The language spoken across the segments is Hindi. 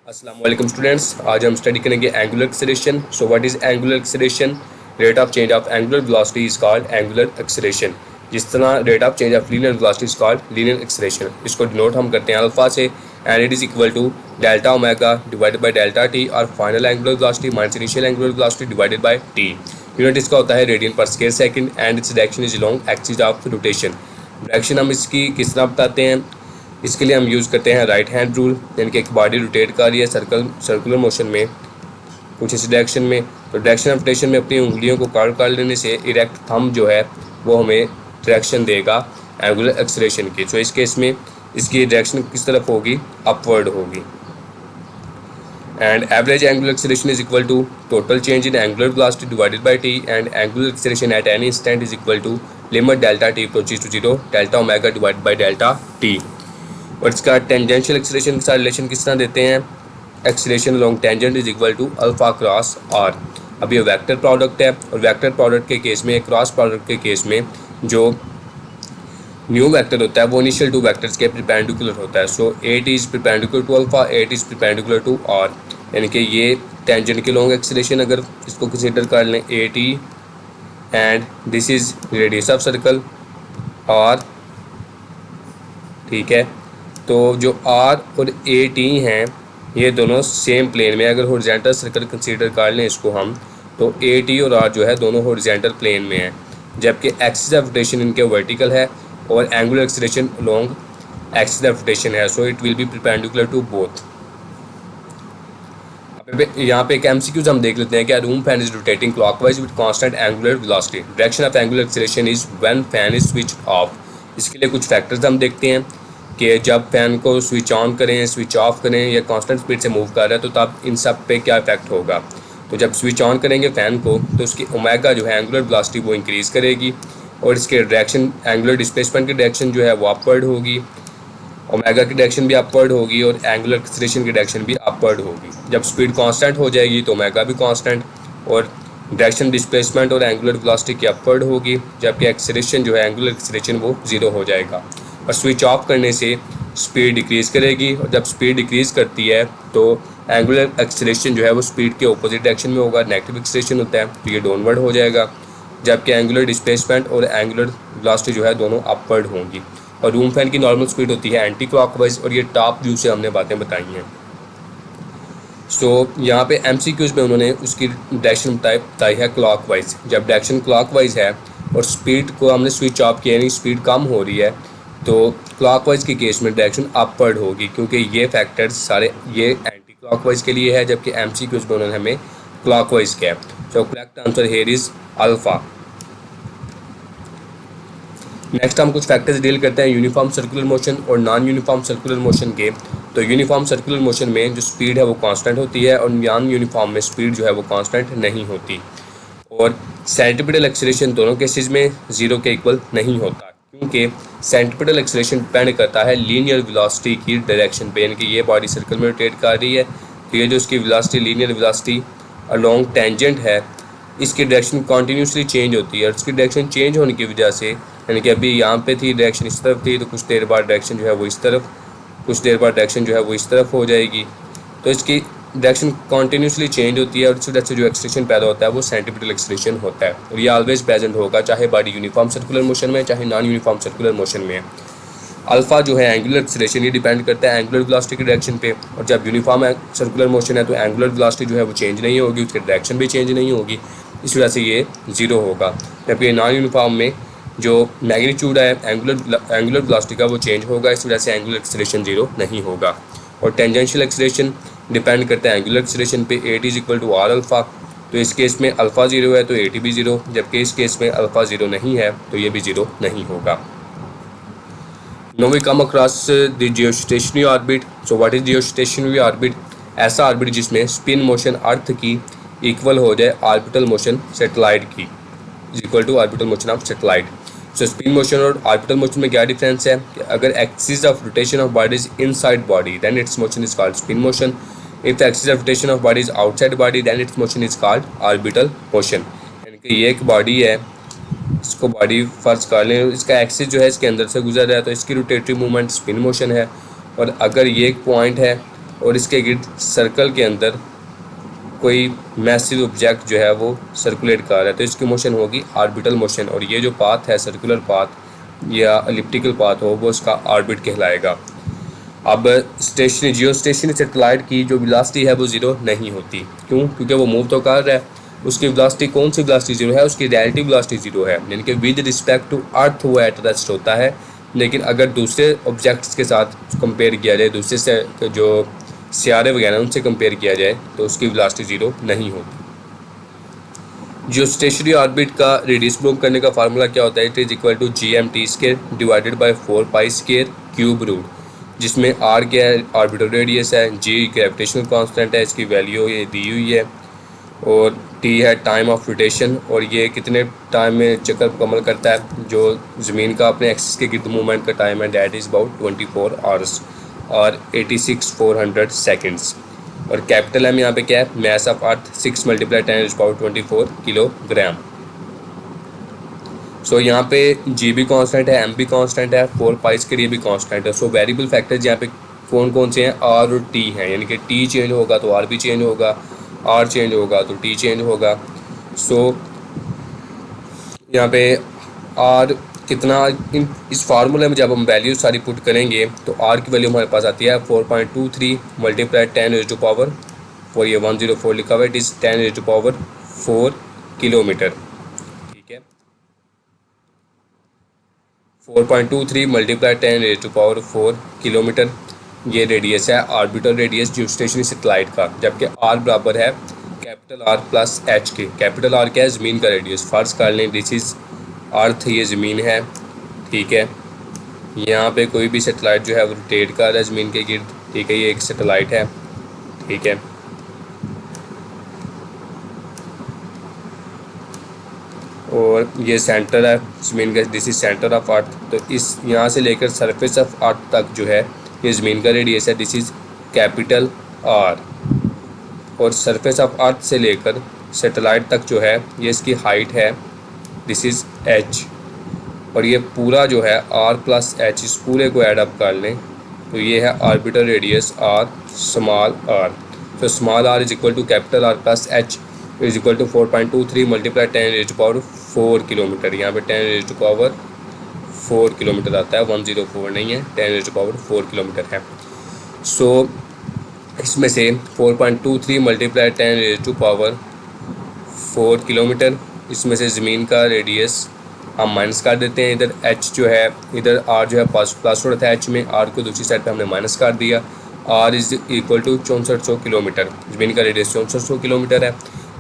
अस्सलाम वालेकुम स्टूडेंट्स, आज हम स्टडी करेंगे angular acceleration. So what is angular acceleration? Rate of change of angular velocity is called angular acceleration. जिस तरह rate of change of linear velocity is called linear acceleration. इसको डिनोट हम करते हैं अल्फा से, and it is equal to delta omega divided by delta T और final angular velocity minus initial angular velocity divided by t. Unit इसका होता है radian per square second and its direction is along axis of rotation. Direction हम इसकी किस तरह बताते हैं? इसके लिए हम यूज़ करते हैं राइट हैंड रूल, यानी कि एक बॉडी रोटेट कर रही है सर्कुलर मोशन में कुछ इस डायरेक्शन में, तो डायरेक्शन ऑफ रोटेशन में अपनी उंगलियों को कर्व कर लेने से इरेक्ट थंब जो है वो हमें डायरेक्शन देगा एंगुलर एक्सेलरेशन की। तो इस केस में इसकी डायरेक्शन किस तरफ होगी? अपवर्ड होगी। And average angular acceleration is equal to total change in angular velocity divided by T, and angular acceleration at any instant is equal to limit delta T approaches to zero delta omega divided by delta T. और इसका टेंजेंशियल एक्सेलरेशन के साथ रिलेशन किस तरह देते हैं? Acceleration along tangent is equal to alpha cross r. अब ये वेक्टर प्रोडक्ट है, और वेक्टर प्रोडक्ट के केस में, क्रॉस प्रोडक्ट के केस में जो न्यू वेक्टर होता है वो इनिशियल टू वेक्टर्स के परपेंडिकुलर होता है। So at is perpendicular to alpha, at is perpendicular to r, यानी कि ये टेंजेंट के लॉन्ग एक्सेलरेशन अगर इसको कंसीडर कर लें a T, and this is radius of circle R, ठीक है। तो जो आर और ए टी हैं ये दोनों सेम प्लेन में, अगर हॉरिजॉन्टल सर्कल कंसीडर कर लें इसको हम, तो ए टी और आर जो है दोनों हॉरिजॉन्टल प्लेन में हैं, जबकि एक्सिस ऑफ रोटेशन इनके वर्टिकल है और angular acceleration along axis of rotation है। So it will be perpendicular to both. यहाँ पे एक एमसीक्यूज हम देख लेते हैं कि room fan is rotating clockwise with constant angular velocity, direction of angular acceleration is when fan is switch off. इसके लिए कुछ फैक्टर्स हम देखते हैं कि जब फैन को स्विच ऑन करें, स्विच ऑफ करें या कांस्टेंट स्पीड से मूव कर रहा है तो तब इन सब पे क्या इफेक्ट होगा। तो जब स्विच ऑन करेंगे फ़ैन को तो उसकी ओमेगा जो है एंगुलर वेलोसिटी वो इंक्रीज़ करेगी, और इसके डायरेक्शन एंगुलर डिस्प्लेसमेंट की डायरेक्शन जो है वो अपवर्ड होगी, ओमेगा की डायरेक्शन भी अपवर्ड होगी और एंगुलर एक्सेलरेशन की डायरेक्शन भी अपवर्ड होगी। जब स्पीड कांस्टेंट हो जाएगी तो ओमेगा भी कांस्टेंट, और डायरेक्शन डिस्प्लेसमेंट और एंगुलर वेलोसिटी की अपवर्ड होगी, जबकि एक्सेलरेशन जो है एंगुलर एक्सेलरेशन वो ज़ीरो हो जाएगा। और स्विच ऑफ करने से स्पीड डिक्रीज़ करेगी, और जब स्पीड डिक्रीज़ करती है तो एंगुलर एक्सेलरेशन जो है वो स्पीड के ऑपोजिट डायरेक्शन में होगा, नेगेटिव एक्सेलरेशन होता है तो ये डाउनवर्ड हो जाएगा, जबकि एंगुलर डिस्प्लेसमेंट और एंगुलर वेलोसिटी जो है दोनों अपवर्ड होंगी। और रूम फैन की नॉर्मल स्पीड होती है एंटी क्लॉकवाइज, और ये टॉप व्यू से हमने बातें बताई हैं। सो यहाँ पे एमसीक्यूज में उन्होंने उसकी डायरेक्शन बताई है क्लॉकवाइज। जब डायरेक्शन क्लॉकवाइज है और स्पीड को हमने स्विच ऑफ किया, यानी स्पीड कम हो रही है, तो क्लॉकवाइज के केस में डायरेक्शन अपवर्ड होगी, क्योंकि ये फैक्टर्स सारे ये एंटी क्लॉकवाइज के लिए है, जबकि एमसीक्यूज में उन्होंने हमें क्लॉकवाइज किया। सो correct answer here is alpha. Next हम कुछ फैक्टर्स डील करते हैं यूनिफॉर्म सर्कुलर मोशन और नॉन यूनिफॉर्म सर्कुलर मोशन के। तो यूनिफॉर्म सर्कुलर मोशन में जो स्पीड है वो कांस्टेंट होती है, और नॉन यूनिफॉर्म में स्पीड जो है वो कांस्टेंट नहीं होती, और सेंट्रीपिटल एक्सेलरेशन दोनों केसेस में ज़ीरो के इक्वल नहीं होता, क्योंकि सेंट्रीपिटल एक्सेलरेशन डिपेंड करता है लीनियर वेलोसिटी की डायरेक्शन पे, यानी कि ये बॉडी सर्कल में रोटेट कर रही है तो ये जो उसकी velocity linear velocity along tangent है इसकी डायरेक्शन कॉन्टीन्यूसली चेंज होती है, और इसकी डायरेक्शन चेंज होने की वजह से, यानी कि अभी यहाँ पे थी डायरेक्शन इस तरफ थी, तो कुछ देर बाद डायरेक्शन जो है वो इस तरफ, कुछ देर बाद डायरेक्शन जो है वो इस तरफ हो जाएगी, तो इसकी डायरेक्शन कॉन्टीन्यूसली चेंज होती है, और इस वजह से जो एक्सेलरेशन पैदा होता है वो सेंट्रीपिटल एक्सेलरेशन होता है, और ये ऑलवेज प्रेजेंट होगा चाहे बॉडी यूनिफॉर्म सर्कुलर मोशन में चाहे नॉन यूनिफॉर्म सर्कुलर मोशन में। अल्फा जो है एंगुलर एक्सेलरेशन, ये डिपेंड करता है एंगुलर वेलोसिटी की डायरेक्शन पे, और जब यूनिफॉर्म सर्कुलर मोशन है तो एंगुलर वेलोसिटी जो है वो चेंज नहीं होगी, उसकी डायरेक्शन भी चेंज नहीं होगी, इस वजह से ये ज़ीरो होगा। जबकि नॉन यूनिफॉर्म में जो मैग्नीट्यूड है एंगुलर वेलोसिटी का वो चेंज होगा, इस वजह से एंगुलर एक्सेलरेशन ज़ीरो नहीं होगा। और टेंजेंशियल एक्सेलरेशन डिपेंड करता है एंगुलर एक्सेलरेशन पे, at is equal to R alpha, तो इस केस में अल्फ़ा ज़ीरो है तो एटी भी ज़ीरो, जबकि इस केस में अल्फ़ा ज़ीरो नहीं है तो ये भी ज़ीरो नहीं होगा। Now we come across the geostationary orbit. So what is geostationary orbit? ऐसा ऑर्बिट जिसमें स्पिन मोशन अर्थ की इक्वल हो जाए ऑर्बिटल मोशन सैटेलाइट की, is equal to orbital motion of satellite. So spin motion और ऑर्बिटल मोशन में क्या डिफरेंस है कि अगर axis of rotation of body is inside body then its motion is called spin motion, if the axis of rotation of body is outside body then its motion is called orbital motion. यानी कि ये एक बॉडी है, इसको बॉडी फर्ज कर लें, इसका एक्सिस जो है इसके अंदर से गुजर रहा है तो इसकी रोटेटरी मूवमेंट स्पिन मोशन है, और अगर ये एक पॉइंट है और इसके गिर्द सर्कल के अंदर कोई मैसिव ऑब्जेक्ट जो है वो सर्कुलेट कर रहा है, तो इसकी मोशन होगी ऑर्बिटल मोशन। और ये जो पाथ है सर्कुलर पाथ या एलिप्टिकल पाथ हो वो उसका ऑर्बिट कहलाएगा। अब स्टेशनरी जियो स्टेशनरी सैटेलाइट की जो वेलोसिटी है वो ज़ीरो नहीं होती। क्यों? क्योंकि वो मूव तो कर रहा है। उसकी वेलोसिटी कौन सी वेलोसिटी ज़ीरो है? उसकी रिलेटिव वेलोसिटी ज़ीरो है, यानी कि विद रिस्पेक्ट टू अर्थ वो एट रेस्ट होता है। लेकिन अगर दूसरे ऑब्जेक्ट्स के साथ कंपेयर किया जाए, दूसरे से जो सियारे वगैरह उनसे कंपेयर किया जाए, तो उसकी वेलोसिटी ज़ीरो नहीं होती। जो स्टेशनरी ऑर्बिट का रेडियस प्रूव करने का फार्मूला क्या होता है? It is equal to GMT² divided by 4π² cube root, जिसमें r क्या है? ऑर्बिटल रेडियस है, g ग्रेविटेशनल कांस्टेंट है, इसकी वैल्यू ये दी हुई है, और t है टाइम ऑफ रोटेशन, और ये कितने टाइम में चक्कर मुकम्मल करता है। जो ज़मीन का अपने एक्सिस के गिर्द मूवमेंट का टाइम है दैट इज़ अबाउट 24 आवर्स और 86,400 सेकेंड्स। और कैपिटल एम यहाँ पे क्या है? Mass of earth 6 × 10⁻24 kilogram. So यहाँ पे जी भी कांस्टेंट है, एम भी कांस्टेंट है, 4π के लिए भी कांस्टेंट है। सो वेरिएबल फैक्टर्स यहाँ पे कौन कौन से हैं? आर और टी हैं, यानी कि टी चेंज होगा तो आर भी चेंज होगा, आर चेंज होगा तो टी चेंज होगा। सो यहाँ पे आर कितना, इस फार्मूले में जब हम वैल्यू सारी पुट करेंगे तो आर की वैल्यू हमारे पास आती है 4.23 मल्टीप्लाई 10⁻⁴, और ये 104 लिखा हुआ है, इट इज़ 10⁻⁴ किलोमीटर। ठीक है, 4.23 मल्टीप्लाई 10⁻⁴ किलोमीटर ये रेडियस है, ऑर्बिटल रेडियस जो स्टेशनरी सैटेलाइट का। जबकि आर बराबर है कैपिटल आर प्लस एच के। कैपिटल आर क्या है? ज़मीन का रेडियस। फर्ज कर लें दिस इज़ अर्थ, ये ज़मीन है, ठीक है। यहाँ पे कोई भी सैटेलाइट जो है वो रोटेट कर रहा है ज़मीन के गिर्द, ठीक है, ये एक सैटेलाइट है, ठीक है। और ये सेंटर है ज़मीन का, this is centre of earth. तो इस यहाँ से लेकर सरफेस ऑफ अर्थ तक जो है ये ज़मीन का रेडियस है, दिस इज़ कैपिटल आर। और सरफेस ऑफ अर्थ से लेकर सैटेलाइट तक जो है ये इसकी हाइट है, दिस इज़ एच। और ये पूरा जो है आर प्लस एच, इस पूरे को ऐड अप कर लें तो ये है orbital radius r, small r. तो small r is equal to capital R plus h is equal to 4.23 multiply 10⁻⁴ kilometre. यहाँ पे 10⁻⁴ किलोमीटर आता है, 104 नहीं है, 10⁻⁴ किलोमीटर है। सो इसमें से 4.23 मल्टीप्लाई 10⁻⁴ किलोमीटर, इसमें से ज़मीन का रेडियस हम माइनस कर देते हैं। इधर एच जो है, इधर आर जो है प्लस हो रहा था एच में, आर को दूसरी साइड पे हमने माइनस कर दिया। R is equal to 6400 kilometre, ज़मीन का रेडियस 6400 किलोमीटर है।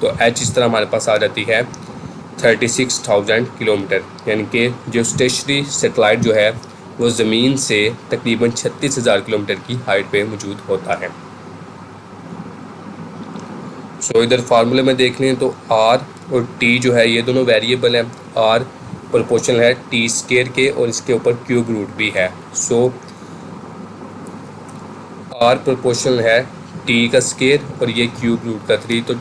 तो एच इस तरह हमारे पास आ जाती है 36,000 किलोमीटर, यानी कि जो स्टेशनरी सैटेलाइट जो है वो ज़मीन से तकरीबन 36,000 किलोमीटर की हाइट पे मौजूद होता है। सो इधर फार्मूले में देख लें तो आर और टी जो है ये दोनों वेरिएबल हैं। आर प्रोपोर्शनल है t² के, और इसके ऊपर क्यूब रूट भी है। सो आर प्रोपोर्शनल है t का स्केयर और ये क्यूब रूट का 3, तो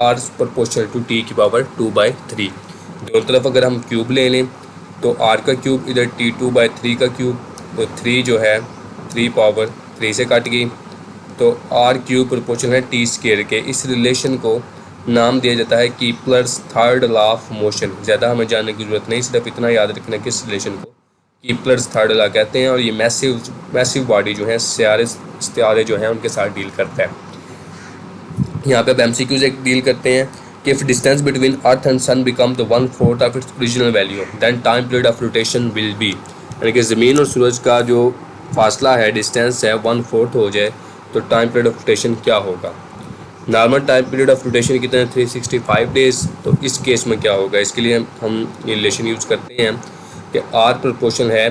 आर प्रोपोर्शनल टू t की पावर 2/3। दोनों तरफ अगर हम क्यूब ले लें तो आर का क्यूब इधर t2/3 का क्यूब, तो 3 जो है 3 पावर 3 से कट गई, तो आर क्यूब प्रोपोर्शनल है t² के। इस रिलेशन को नाम दिया जाता है कीपलर्स थर्ड लॉ ऑफ मोशन। ज़्यादा हमें जानने की ज़रूरत नहीं, सिर्फ इतना याद रखना कि इस रिलेशन को कीपलर्स थर्ड लॉ कहते हैं। और ये मैसिव बॉडी जो है सितारे जो हैं उनके साथ डील करता है। यहाँ पे अब MCQs एक डील करते हैं कि if distance between earth and sun become the 1/4 of its original value then time period of rotation will be, यानी कि ज़मीन और सूरज का जो फासला है, डिस्टेंस है, 1/4 हो जाए तो टाइम पीरियड ऑफ रोटेशन क्या होगा। Normal time period of rotation कितना है? 365 डेज़। तो इस केस में क्या होगा? इसके लिए हम ये रिलेशन यूज़ करते हैं कि आर प्रोपोर्शन है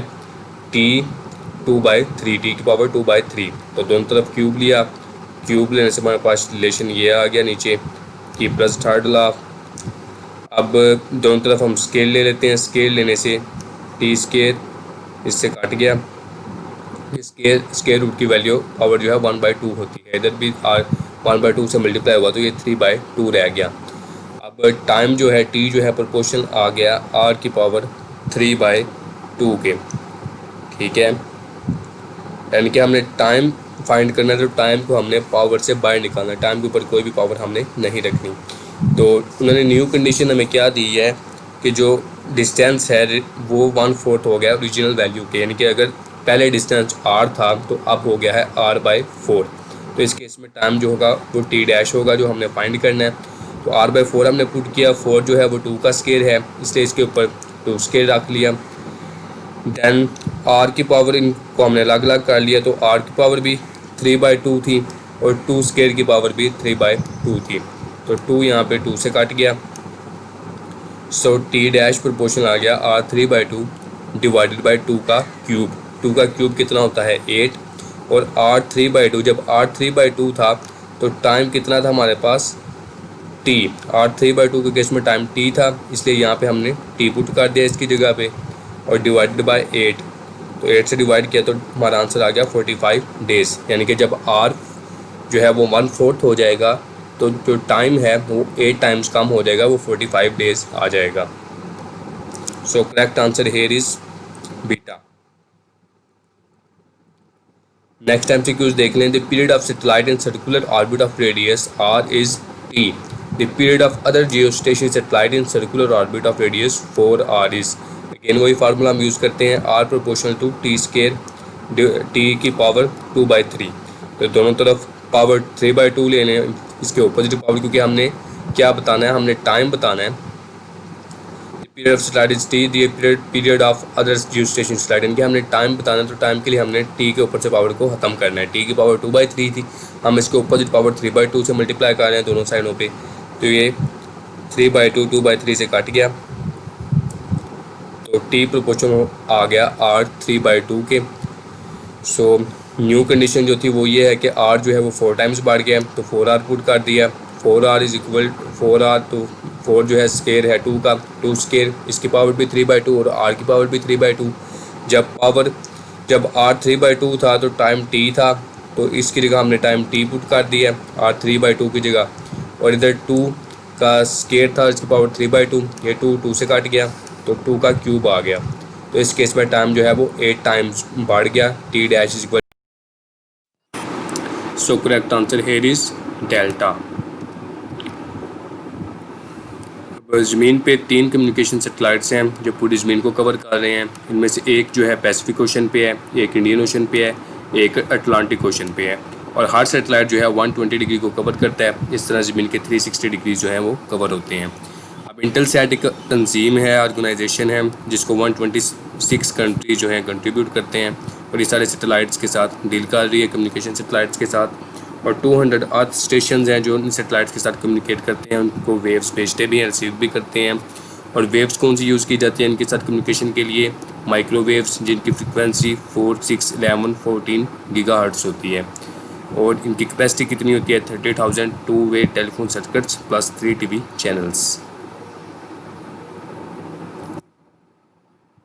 t2/3, t की पावर 2/3। तो दोनों तरफ क्यूब लिया, क्यूब लेने से हमारे पास रिलेशन ये आ गया नीचे कि प्लस थर्ड लॉ। अब दोनों तरफ हम स्केल ले लेते हैं, स्केल लेने से t² इससे काट गया, स्केयर रूट की वैल्यू पावर जो है 1/2 होती है। इधर भी आर 1/2 से मल्टीप्लाई हुआ तो ये 3/2 रह गया। अब टाइम जो है t जो है प्रोपोर्शनल आ गया r की पावर 3/2 के, ठीक है। यानी कि हमने टाइम फाइंड करना है तो टाइम को हमने पावर से बाहर निकालना है, टाइम के ऊपर कोई भी पावर हमने नहीं रखनी। तो उन्होंने न्यू कंडीशन हमें क्या दी है कि जो डिस्टेंस है वो 1/4 हो गया ओरिजिनल वैल्यू के, यानी कि अगर पहले डिस्टेंस r था तो अब हो गया है r/4। तो इस केस में टाइम जो होगा वो t डैश होगा जो हमने फाइंड करना है। तो r/4 हमने पुट किया, 4 जो है वो 2 का स्केयर है इसलिए इसके ऊपर 2 स्केयर रख लिया। देन r की पावर इनको हमने अलग अलग कर लिया, तो r की पावर भी 3/2 थी और 2 स्केयर की पावर भी 3/2 थी। तो 2 यहाँ पे 2 से कट गया, सो टी डैश प्रोपोर्शनल आ गया r3/2 डिवाइडेड बाई 2 का क्यूब। 2 का क्यूब कितना होता है 8, और r3/2 जब r3/2 था तो टाइम कितना था हमारे पास t, r3/2 के केस में टाइम t था इसलिए यहाँ पे हमने t पुट कर दिया इसकी जगह पे, और डिवाइडेड बाई 8, तो 8 से डिवाइड किया तो हमारा आंसर आ गया 45 डेज़, यानी कि जब r जो है वो 1/4 हो जाएगा तो जो टाइम है वो 8 टाइम्स कम हो जाएगा, वो 45 डेज़ आ जाएगा। So correct answer here is beta. Next MCQs देख लें। The period of satellite in circular orbit of radius r is t। The period of other geostation satellite in circular orbit of radius 4r is, again वही फार्मूला हम यूज़ करते हैं, r proportional to t square t की पावर 2/3। तो दोनों तरफ पावर 3/2 लेने हैं, इसके ऑपोजिट पावर, क्योंकि हमने क्या बताना है, हमने टाइम बताना है। Period of satellite is t, the period of others geostation satellite, इनके हमने टाइम बताना है, तो टाइम के लिए हमने टी के ऊपर से पावर को ख़त्म करना है। टी की पावर 2/3 थी, हम इसके ऑपोजिट पावर 3/2 से मल्टीप्लाई कर रहे हैं दोनों साइडों पे, तो ये 3/2 2/3 से कट गया, तो टी प्रोपोर्शन आ गया r3/2 के। सो न्यू कंडीशन जो थी वो ये है कि r जो है वो 4 टाइम्स बढ़ गया, तो 4r पुट कर दिया, 4r इज इक्वल 4r, तो 4 जो है स्केयर है 2 का, 2 स्केयर इसकी पावर भी 3/2 और r की पावर भी 3/2। जब r 3/2 था तो टाइम t था, तो इसकी जगह हमने टाइम t पुट कर दिया r 3/2 की जगह, और इधर 2 का स्केयर था इसकी पावर 3/2, ये 2 से कट गया तो 2 का क्यूब आ गया। तो इस केस में टाइम जो है वो 8 टाइम्स बढ़ गया, t dash is equal. So correct answer here is delta. ज़मीन पे 3 कम्युनिकेशन सैटेलाइट्स हैं जो पूरी ज़मीन को कवर कर रहे हैं। इनमें से एक जो है पैसिफिक ओशन पे है, एक इंडियन ओशन पे है, एक अटलांटिक ओशन पे है, और हर सैटेलाइट जो है 120 डिग्री को कवर करता है। इस तरह ज़मीन के 360 डिग्री जो है वो कवर होते हैं। अब इंटेलसैट एक तंजीम है, ऑर्गेनाइजेशन है, जिसको 126 कंट्री जो हैं कंट्रीब्यूट करते हैं, और ये सारे सैटेलाइट्स के साथ डील कर रही है, कम्युनिकेशन सैटेलाइट्स के साथ। और 200 अर्थ स्टेशन हैं जो इन सैटेलाइट्स के साथ कम्युनिकेट करते हैं, उनको वेव्स भेजते भी हैं, रिसीव भी करते हैं। और वेव्स कौन सी यूज़ की जाती है इनके साथ कम्युनिकेशन के लिए? माइक्रोवेव्स, जिनकी फ्रिक्वेंसी 4, 6, 11, 14 गीगाहर्ट्ज़ होती है, और इनकी कैपेसिटी कितनी होती है 30,000 two way telephone circuits plus 3 TV channels.